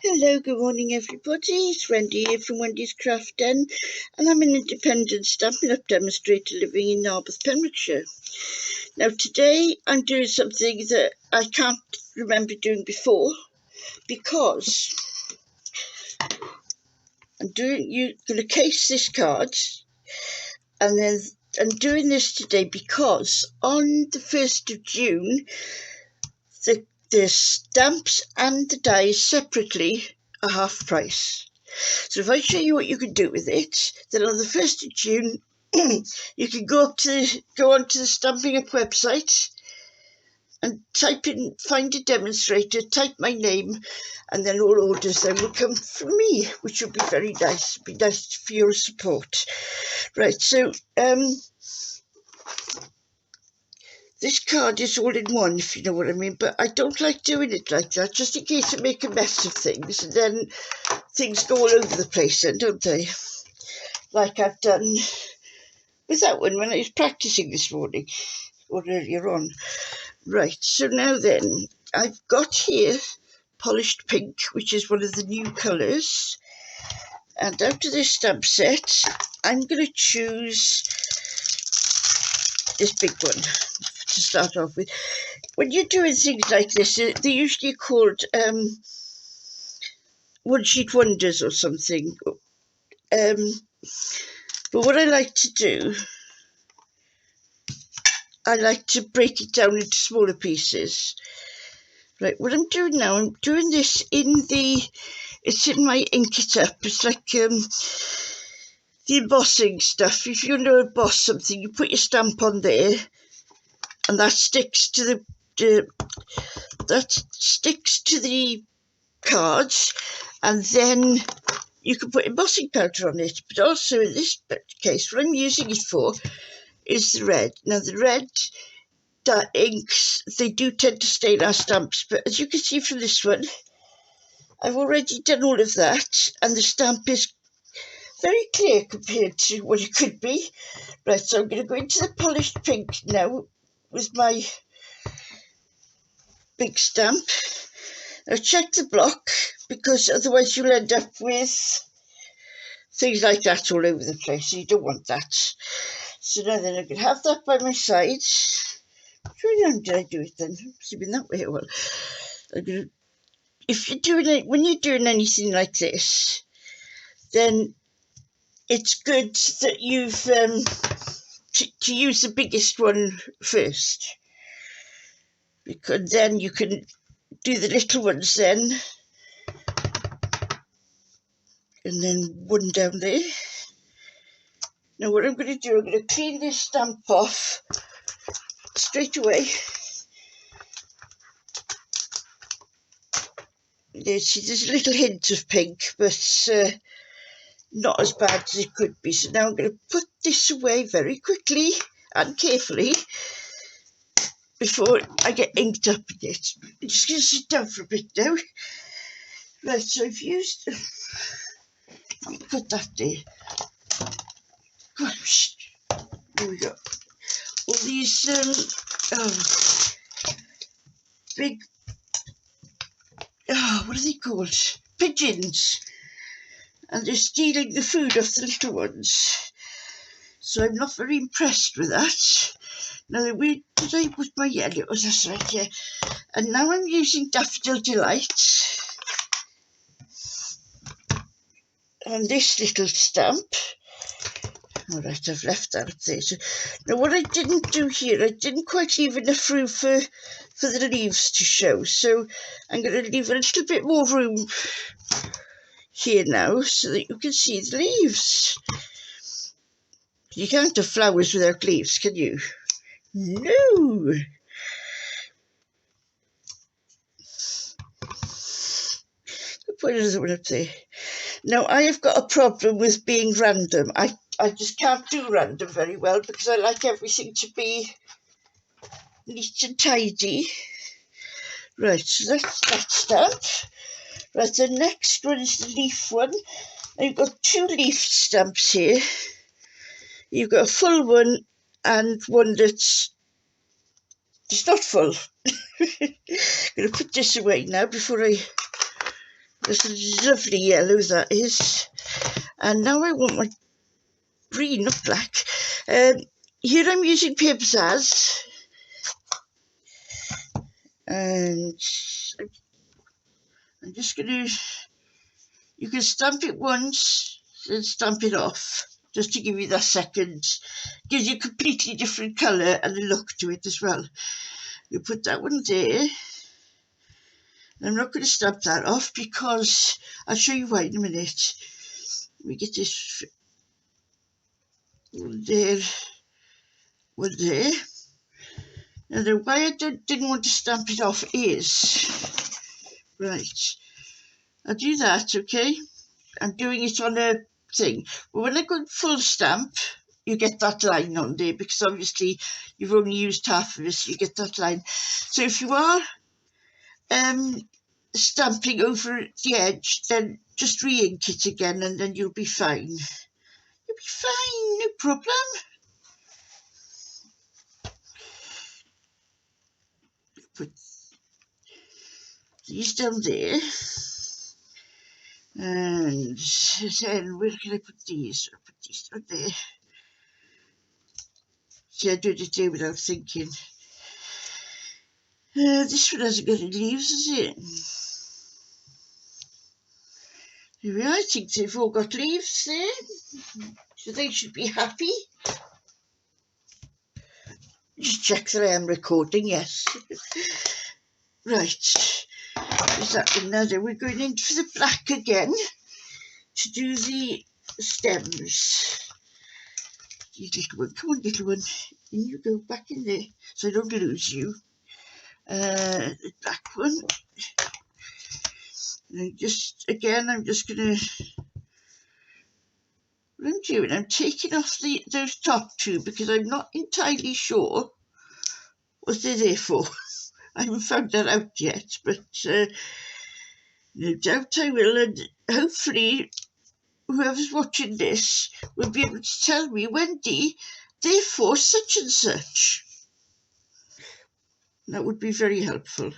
Hello, good morning everybody. It's Wendy here from Wendy's Craft Den, and I'm an independent Stampin' Up! Demonstrator living in Narberth, Pembrokeshire. Now today I'm doing something that I can't remember doing before, because I'm going to case this card, and then I'm doing this today because on the 1st of June the stamps and the dies separately are half price. So if I show you what you can do with it, then on the 1st of June you can go onto the Stampin' Up! Website and type in, find a demonstrator, type my name, and then all orders then will come from me, which will be very nice. It'll be nice for your support. Right, so this card is all in one, if you know what I mean, but I don't like doing it like that, just in case I make a mess of things, and then things go all over the place then, don't they? Like I've done with that one when I was practicing this morning, or earlier on. Right, so now then, I've got here Polished Pink, which is one of the new colours, and out of this stamp set, I'm going to choose this big one to start off with. When you're doing things like this, they're usually called one-sheet wonders or something. But what I like to do, I like to break it down into smaller pieces. Right, what I'm doing now, I'm doing this it's in my Ink It Up. It's like the embossing stuff. If you know to emboss something, you put your stamp on there, and that sticks to the cards, and then you can put embossing powder on it. But also in this case, what I'm using it for is the red. Now the red inks, they do tend to stain our stamps, but as you can see from this one, I've already done all of that, and the stamp is very clear compared to what it could be. Right, so I'm going to go into the Polished Pink now with my big stamp. Now check the block, because otherwise you'll end up with things like that all over the place, so you don't want that. So now then I can have that by my side. Did I do it then? It's been that way. Well, if you're doing it, when you're doing anything like this, then it's good that you've to use the biggest one first, because then you can do the little ones then, and then one down there. Now what I'm going to do, I'm going to clean this stamp off straight away. There's a little hint of pink, but not as bad as it could be. So now I'm going to put this away very quickly and carefully before I get inked up in it. I'm just going to sit down for a bit now. Right, so I've used... I'll put that there. Gosh, there we go. All these big... what are they called? Pigeons. And they're stealing the food off the little ones. So I'm not very impressed with that. Now, where did I put my yellow? Oh, that's right, yeah. And now I'm using Daffodil Delight on this little stamp. All right, I've left that up there. So, now, what I didn't do here, I didn't quite leave enough room for the leaves to show. So I'm going to leave a little bit more room here now so that you can see the leaves. You can't have flowers without leaves, can you? No. I'll put another one up there. Now, I have got a problem with being random. I just can't do random very well, because I like everything to be neat and tidy. Right, so that's that stamp. Right, the next one is the leaf one. Now, you've got two leaf stamps here. You've got a full one and one that's not full. I'm going to put this away now before I That's a lovely yellow that is. And now I want my green, not black. Here I'm using Pear Pizzazz. And I'm just going to, you can stamp it once and stamp it off, just to give you that second. Gives you a completely different colour and a look to it as well. You put that one there. I'm not going to stamp that off because I'll show you why in a minute. Let me get this one there, one there. Now the why I didn't want to stamp it off is, right, I'll do that, okay? I'm doing it on a thing. But when I go full stamp, you get that line on there because obviously you've only used half of it, so you get that line. So if you are stamping over the edge, then just re-ink it again and then you'll be fine. You'll be fine, no problem. Put these down there. And then where can I put these? I'll put these down there. See, I did it there without thinking. This one hasn't got any leaves, is it? Here we are. I think they've all got leaves there. So they should be happy. Just check that I am recording, yes. Right. Is that one now? Then we're going in for the black again to do the stems. You little one, come on little one. In you go, back in there so I don't lose you. The black one. And I'm just gonna undo it. I'm taking off those top two because I'm not entirely sure what they're there for. I haven't found that out yet, but no doubt I will, and hopefully whoever's watching this will be able to tell me, Wendy, they're for such and such. That would be very helpful.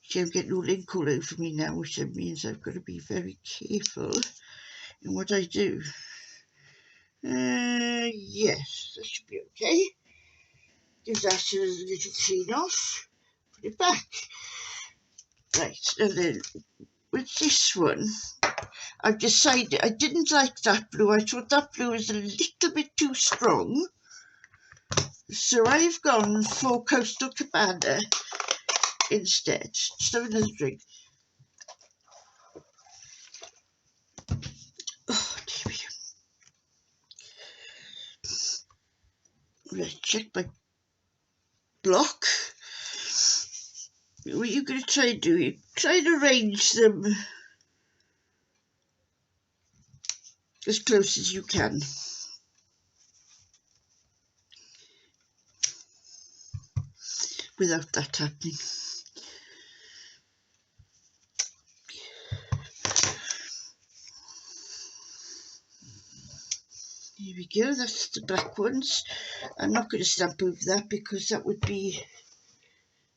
See, I'm getting all ink all over me now, which means I've got to be very careful in what I do. Yes, that should be okay. Give that a little clean off. Put it back. Right, and then with this one, I've decided I didn't like that blue. I thought that blue was a little bit too strong. So I've gone for Costal Cabana instead. Just have another drink. Oh, dear me. Right, check my block. What you're going to try and do, you try and arrange them as close as you can. Without that happening. Here we go, that's the black ones. I'm not going to stamp over that because that would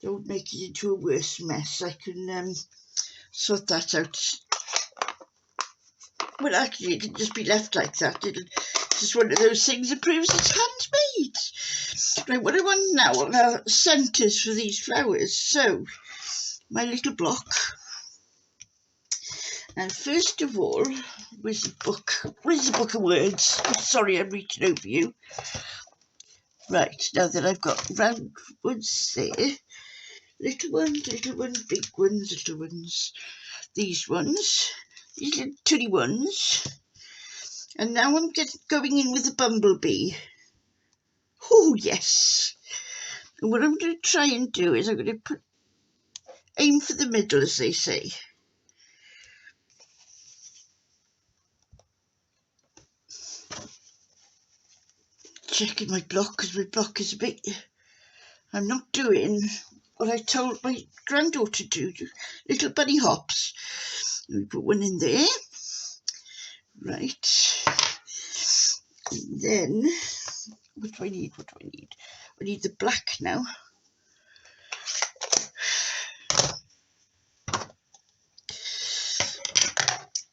don't make it into a worse mess. I can sort that out. Well, actually, it can just be left like that. It's just one of those things that proves it's handmade. Right, what I want now are centres for these flowers. So, my little block. And first of all, where's the book? Where's the book of words? Oh, sorry, I'm reaching over you. Right, now that I've got round ones there, little ones, big ones, little ones, these ones, these little tiny ones, and now I'm going in with the Bumblebee. Oh, yes. And what I'm going to try and do is I'm going to aim for the middle, as they say. Checking my block because my block is a bit. I'm not doing what I told my granddaughter to do. Little bunny hops. We put one in there. Right. And then what do I need? I need the black now.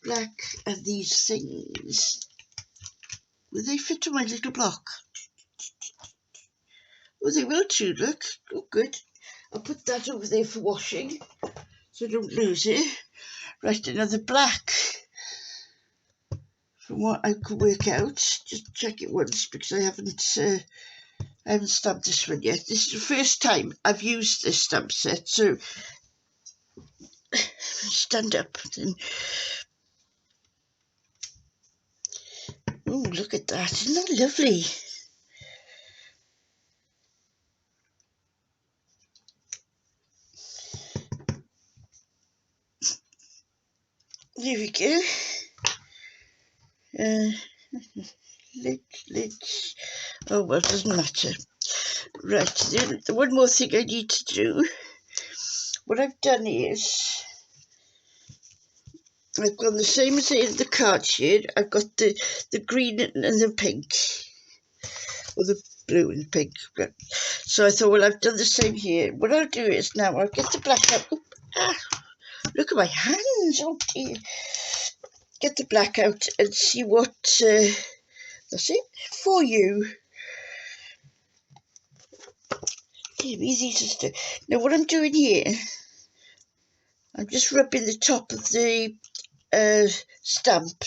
black and these things. Will they fit on my little block? Oh, they will too, look. Oh, good. I'll put that over there for washing so I don't lose it. Right, another black. From what I could work out, just check it once because I haven't stamped this one yet. This is the first time I've used this stamp set, so stand up. Oh, look at that! Isn't that lovely? There we go. Let's. Oh well, it doesn't matter. Right, the one more thing I need to do. What I've done is I've gone the same as in the card here. I've got the green and the pink, or the blue and pink. So I thought, well, I've done the same here. What I'll do is now I'll get the black out. Look at my hands! Oh dear. Get the black out and see what. That's it for you. Easy to do. Now what I'm doing here, I'm just rubbing the top of the stamp.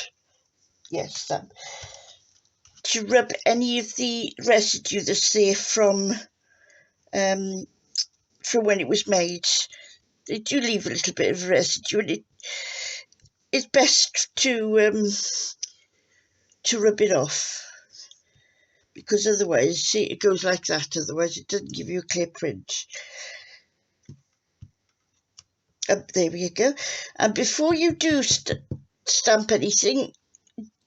Yes, stamp. To rub any of the residue that's there from when it was made. They do leave a little bit of residue, and it's best to rub it off, because otherwise, see, it goes like that. Otherwise, it doesn't give you a clear print. There we go. And before you do stamp anything,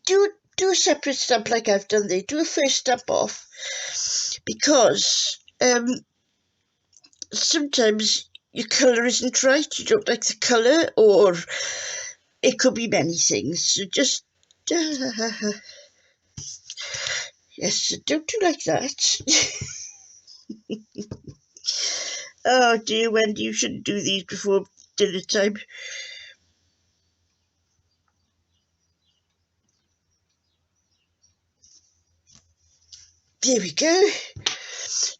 do a separate stamp like I've done there. Do a first stamp off, because sometimes your colour isn't right. You don't like the colour, or it could be many things. So just yes, don't do like that. Oh dear, Wendy, you shouldn't do these before dinner time. There we go.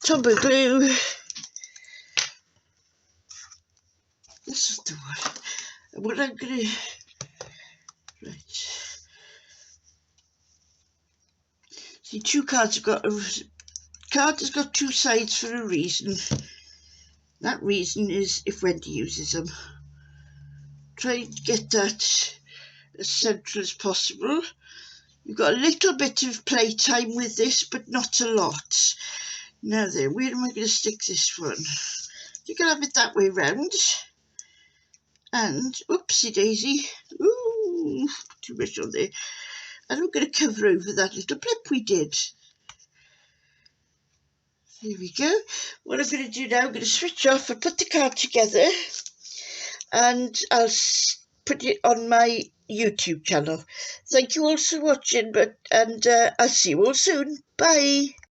Tombow glue. This is the one. What I'm gonna. Right. See, two cards have got. Card has got two sides for a reason. That reason is if Wendy uses them. Try to get that as central as possible. You've got a little bit of playtime with this, but not a lot. Now then, where am I going to stick this one? You can have it that way round. And, oopsie daisy. Ooh, too much on there. And I'm going to cover over that little blip we did. There we go. What I'm going to do now, I'm going to switch off and put the card together. And I'll put it on my YouTube channel. Thank you all for watching, and I'll see you all soon. Bye.